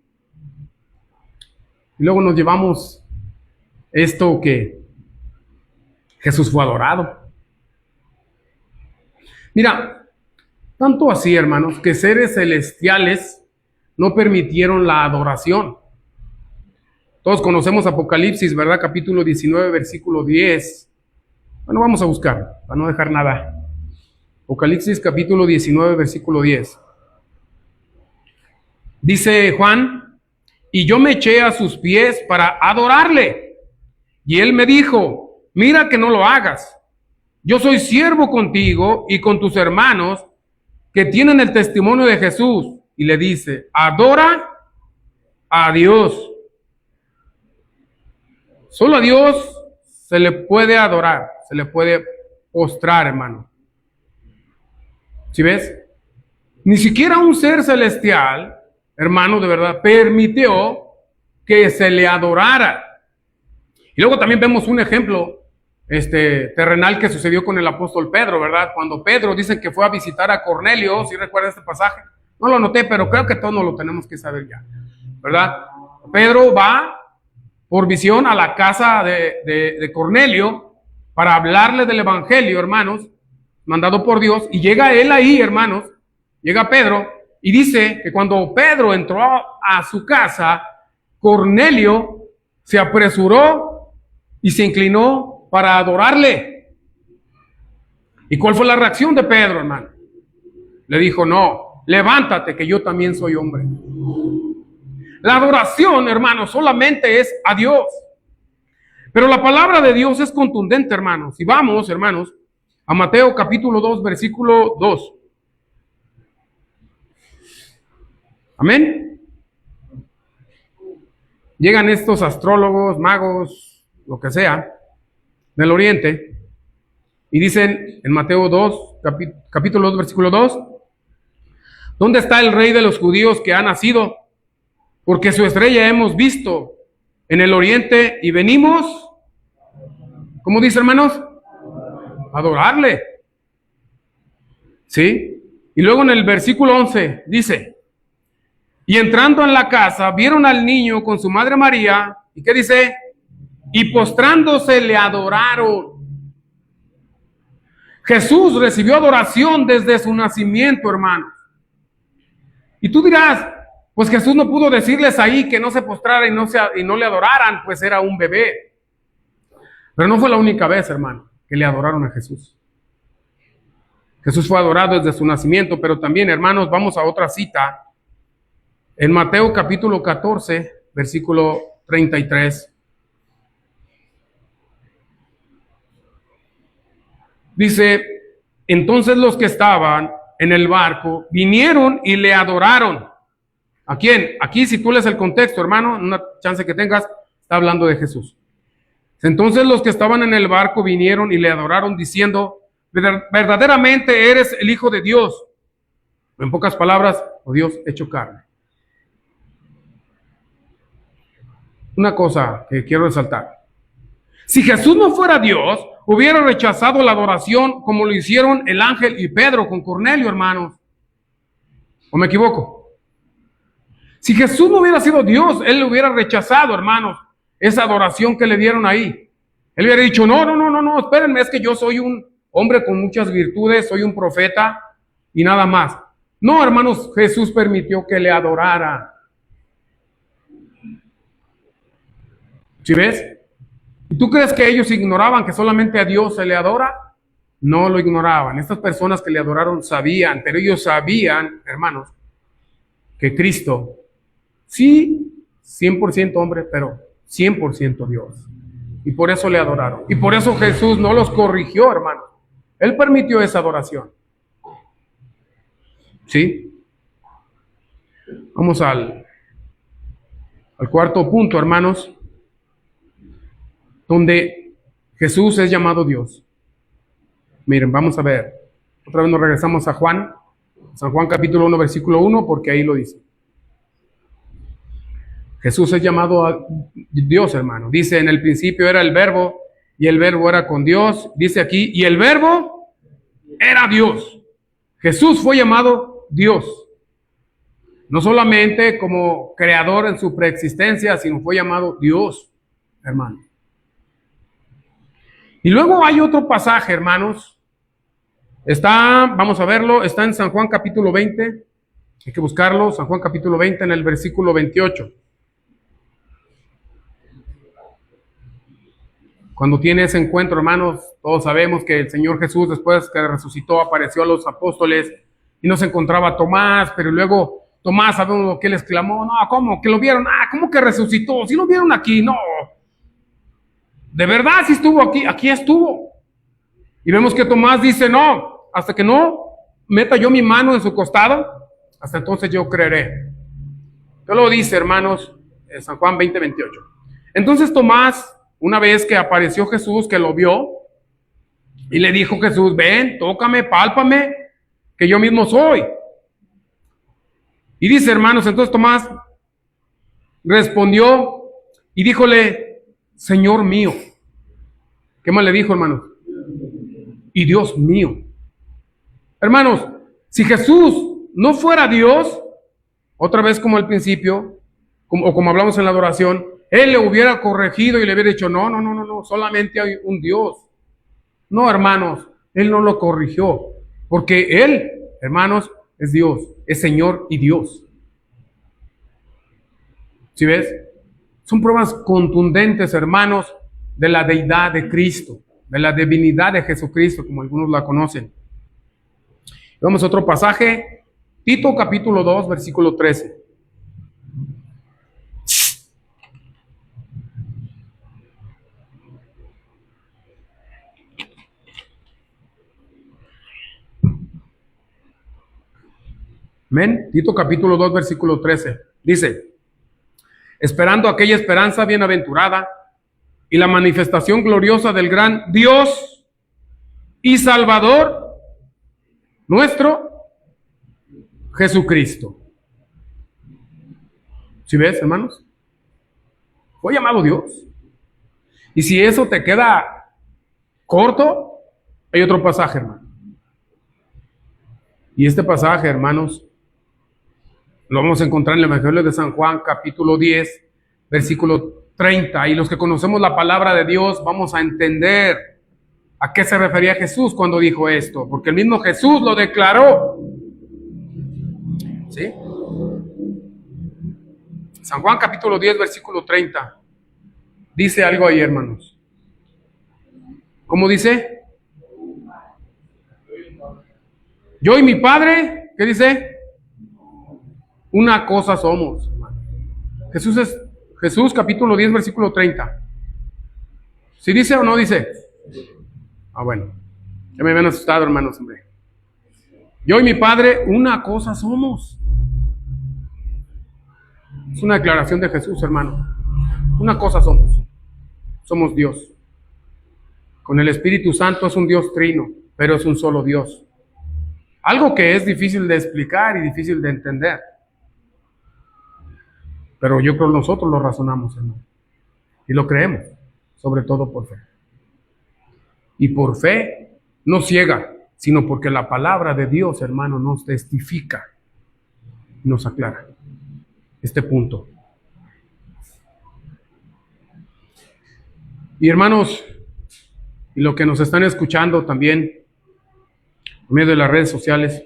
Y luego nos llevamos esto que Jesús fue adorado. Mira, tanto así, hermanos, que seres celestiales no permitieron la adoración. Todos conocemos Apocalipsis, ¿verdad? Capítulo 19, versículo 10. Bueno, vamos a buscar, para no dejar nada. Apocalipsis, capítulo 19, versículo 10. Dice Juan, y yo me eché a sus pies para adorarle. Y él me dijo, mira que no lo hagas. Yo soy siervo contigo y con tus hermanos que tienen el testimonio de Jesús. Y le dice, adora a Dios. Solo a Dios se le puede adorar, se le puede postrar, hermano. ¿Sí ves? Ni siquiera un ser celestial, hermano, de verdad, permitió que se le adorara. Y luego también vemos un ejemplo terrenal que sucedió con el apóstol Pedro, ¿verdad? Cuando Pedro dice que fue a visitar a Cornelio, ¿sí recuerda este pasaje? No lo anoté, pero creo que todos nos lo tenemos que saber ya, ¿verdad? Pedro va por visión a la casa de Cornelio para hablarle del evangelio, hermanos, mandado por Dios, y llega él ahí, hermanos, llega Pedro, y dice que cuando Pedro entró a su casa, Cornelio se apresuró y se inclinó para adorarle. ¿Y cuál fue la reacción de Pedro, hermano? Le dijo, no, levántate que yo también soy hombre. La adoración, hermano, solamente es a Dios. Pero la palabra de Dios es contundente, hermanos. Y vamos, hermanos, a Mateo capítulo 2, versículo 2. Amén. Llegan estos astrólogos, magos, lo que sea, del oriente, y dicen en Mateo 2, capítulo 2, versículo 2, ¿dónde está el rey de los judíos que ha nacido? Porque su estrella hemos visto en el oriente y venimos, ¿cómo dice, hermanos? Adorarle. ¿Sí? Y luego en el versículo 11 dice, y entrando en la casa, vieron al niño con su madre María, ¿y qué dice? Y postrándose le adoraron. Jesús recibió adoración desde su nacimiento, hermanos. Y tú dirás, pues Jesús no pudo decirles ahí que no se postraran y no le adoraran, pues era un bebé. Pero no fue la única vez, hermano, que le adoraron a Jesús. Jesús fue adorado desde su nacimiento, pero también, hermanos, vamos a otra cita. En Mateo capítulo 14, versículo 33. Dice, entonces los que estaban en el barco vinieron y le adoraron. ¿A quién? Aquí, si tú lees el contexto, hermano, una chance que tengas, está hablando de Jesús. Entonces los que estaban en el barco vinieron y le adoraron diciendo, verdaderamente eres el Hijo de Dios. En pocas palabras, o Dios hecho carne. Una cosa que quiero resaltar. Si Jesús no fuera Dios, hubiera rechazado la adoración como lo hicieron el ángel y Pedro con Cornelio, hermanos. ¿O me equivoco? Si Jesús no hubiera sido Dios, Él le hubiera rechazado, hermanos, esa adoración que le dieron ahí. Él hubiera dicho, no, espérenme, es que yo soy un hombre con muchas virtudes, soy un profeta y nada más. No, hermanos, Jesús permitió que le adorara. ¿Sí ves? ¿Y tú crees que ellos ignoraban que solamente a Dios se le adora? No lo ignoraban. Estas personas que le adoraron sabían, pero ellos sabían, hermanos, que Cristo, sí, 100% hombre, pero 100% Dios. Y por eso le adoraron. Y por eso Jesús no los corrigió, hermanos. Él permitió esa adoración. ¿Sí? Vamos al cuarto punto, hermanos, donde Jesús es llamado Dios. Miren, vamos a ver. Otra vez nos regresamos a Juan. San Juan capítulo 1, versículo 1, porque ahí lo dice. Jesús es llamado a Dios, hermano. Dice, en el principio era el Verbo, y el Verbo era con Dios. Dice aquí, y el Verbo era Dios. Jesús fue llamado Dios. No solamente como creador en su preexistencia, sino fue llamado Dios, hermano. Y luego hay otro pasaje, hermanos. Vamos a verlo, está en San Juan capítulo 20. Hay que buscarlo, San Juan capítulo 20 en el versículo 28. Cuando tiene ese encuentro, hermanos, todos sabemos que el Señor Jesús, después que resucitó, apareció a los apóstoles y no se encontraba Tomás, pero luego Tomás, sabemos lo que él exclamó, no, ¿cómo? ¿Que lo vieron? ¿Cómo que resucitó? ¿Sí lo vieron aquí? No. De verdad, sí estuvo aquí estuvo. Y vemos que Tomás dice, no, hasta que no meta yo mi mano en su costado, hasta entonces yo creeré. ¿Qué lo dice, hermanos? San Juan 20, 28. Entonces Tomás, una vez que apareció Jesús, que lo vio, y le dijo Jesús, ven, tócame, pálpame, que yo mismo soy. Y dice, hermanos, entonces Tomás respondió y díjole, Señor mío. ¿Qué más le dijo, hermanos? Y Dios mío. Hermanos, si Jesús no fuera Dios, otra vez como al principio, como hablamos en la adoración, Él le hubiera corregido y le hubiera dicho, no, solamente hay un Dios. No, hermanos, Él no lo corrigió, porque Él, hermanos, es Dios, es Señor y Dios. ¿Sí ves? Son pruebas contundentes, hermanos, de la deidad de Cristo, de la divinidad de Jesucristo, como algunos la conocen. Vamos a otro pasaje, Tito capítulo 2, versículo 13. Amén. Tito capítulo 2, versículo 13. Dice, esperando aquella esperanza bienaventurada y la manifestación gloriosa del gran Dios y Salvador nuestro, Jesucristo. ¿Sí ves, hermanos? Fue llamado Dios. Y si eso te queda corto, hay otro pasaje, hermano. Y este pasaje, hermanos, lo vamos a encontrar en el Evangelio de San Juan, capítulo 10, versículo 30. Y los que conocemos la palabra de Dios vamos a entender a qué se refería Jesús cuando dijo esto, porque el mismo Jesús lo declaró. ¿Sí? San Juan, capítulo 10, versículo 30. Dice algo ahí, hermanos. ¿Cómo dice? Yo y mi Padre, ¿qué dice? Una cosa somos, hermano. Jesús capítulo 10, versículo 30. ¿Sí dice o no dice? Bueno. Ya me habían asustado, hermanos, hombre. Yo y mi Padre, una cosa somos. Es una declaración de Jesús, hermano. Una cosa somos. Somos Dios. Con el Espíritu Santo es un Dios trino. pero es un solo Dios. Algo que es difícil de explicar y difícil de entender. Pero yo creo que nosotros lo razonamos, hermano. Y lo creemos, sobre todo por fe. Y por fe no ciega, sino porque la palabra de Dios, hermano, nos testifica, nos aclara este punto. Y hermanos, y lo que nos están escuchando también por medio de las redes sociales,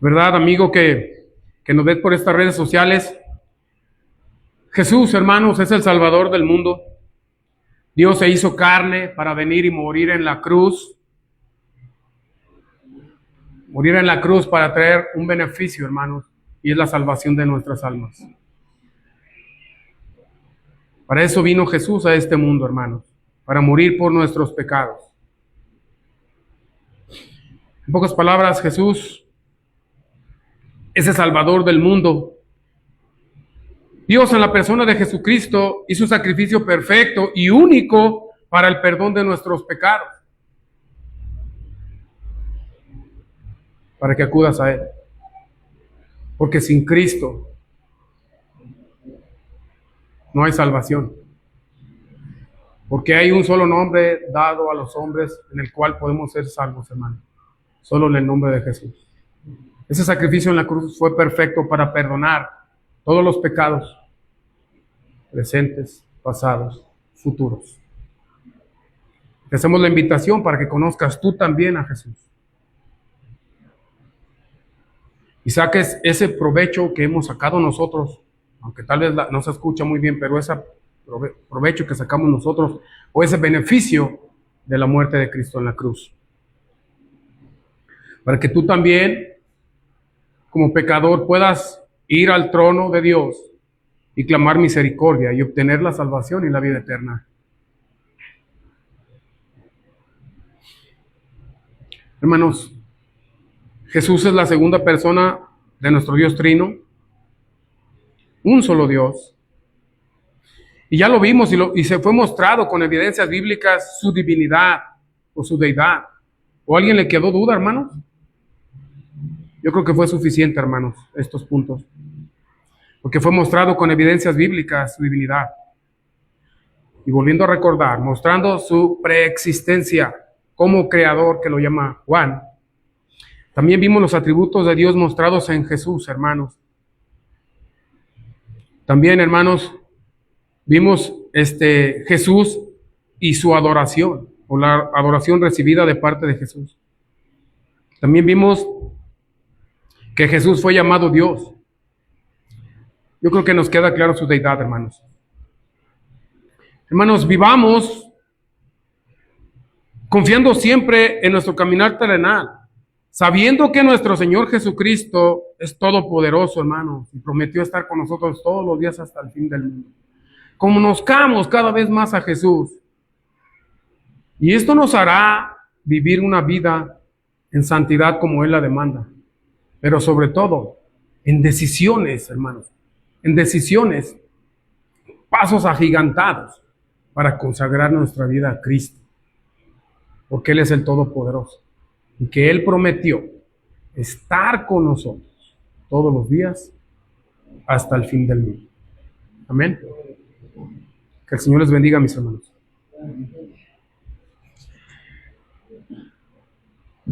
¿verdad, amigo, que nos ves por estas redes sociales? Jesús, hermanos, es el Salvador del mundo. Dios se hizo carne para venir y morir en la cruz. Morir en la cruz para traer un beneficio, hermanos, y es la salvación de nuestras almas. Para eso vino Jesús a este mundo, hermanos, para morir por nuestros pecados. En pocas palabras, Jesús es el Salvador del mundo. Dios, en la persona de Jesucristo, hizo un sacrificio perfecto y único para el perdón de nuestros pecados, para que acudas a Él. Porque sin Cristo no hay salvación. Porque hay un solo nombre dado a los hombres en el cual podemos ser salvos, hermano. Solo en el nombre de Jesús. Ese sacrificio en la cruz fue perfecto para perdonar todos los pecados, presentes, pasados, futuros. Te hacemos la invitación para que conozcas tú también a Jesús. Y saques ese provecho que hemos sacado nosotros, aunque tal vez no se escucha muy bien, pero ese provecho que sacamos nosotros, o ese beneficio de la muerte de Cristo en la cruz. Para que tú también, como pecador, puedas ir al trono de Dios y clamar misericordia y obtener la salvación y la vida eterna. Hermanos, Jesús es la segunda persona de nuestro Dios Trino, un solo Dios. Y ya lo vimos y se fue mostrado con evidencias bíblicas su divinidad o su deidad. ¿O a alguien le quedó duda, hermanos? Yo creo que fue suficiente, hermanos, estos puntos. Porque fue mostrado con evidencias bíblicas su divinidad. Y volviendo a recordar, mostrando su preexistencia como creador, que lo llama Juan. También vimos los atributos de Dios mostrados en Jesús, hermanos. También, hermanos, vimos Jesús y su adoración, o la adoración recibida de parte de Jesús. También vimos que Jesús fue llamado Dios. Yo creo que nos queda claro su deidad, hermanos. Hermanos, vivamos confiando siempre en nuestro caminar terrenal, sabiendo que nuestro Señor Jesucristo es todopoderoso, hermanos, y prometió estar con nosotros todos los días hasta el fin del mundo. Conozcamos cada vez más a Jesús. Y esto nos hará vivir una vida en santidad como Él la demanda. Pero sobre todo, en decisiones, hermanos. En decisiones, pasos agigantados para consagrar nuestra vida a Cristo. Porque Él es el Todopoderoso. Y que Él prometió estar con nosotros todos los días hasta el fin del mundo. Amén. Que el Señor les bendiga, mis hermanos.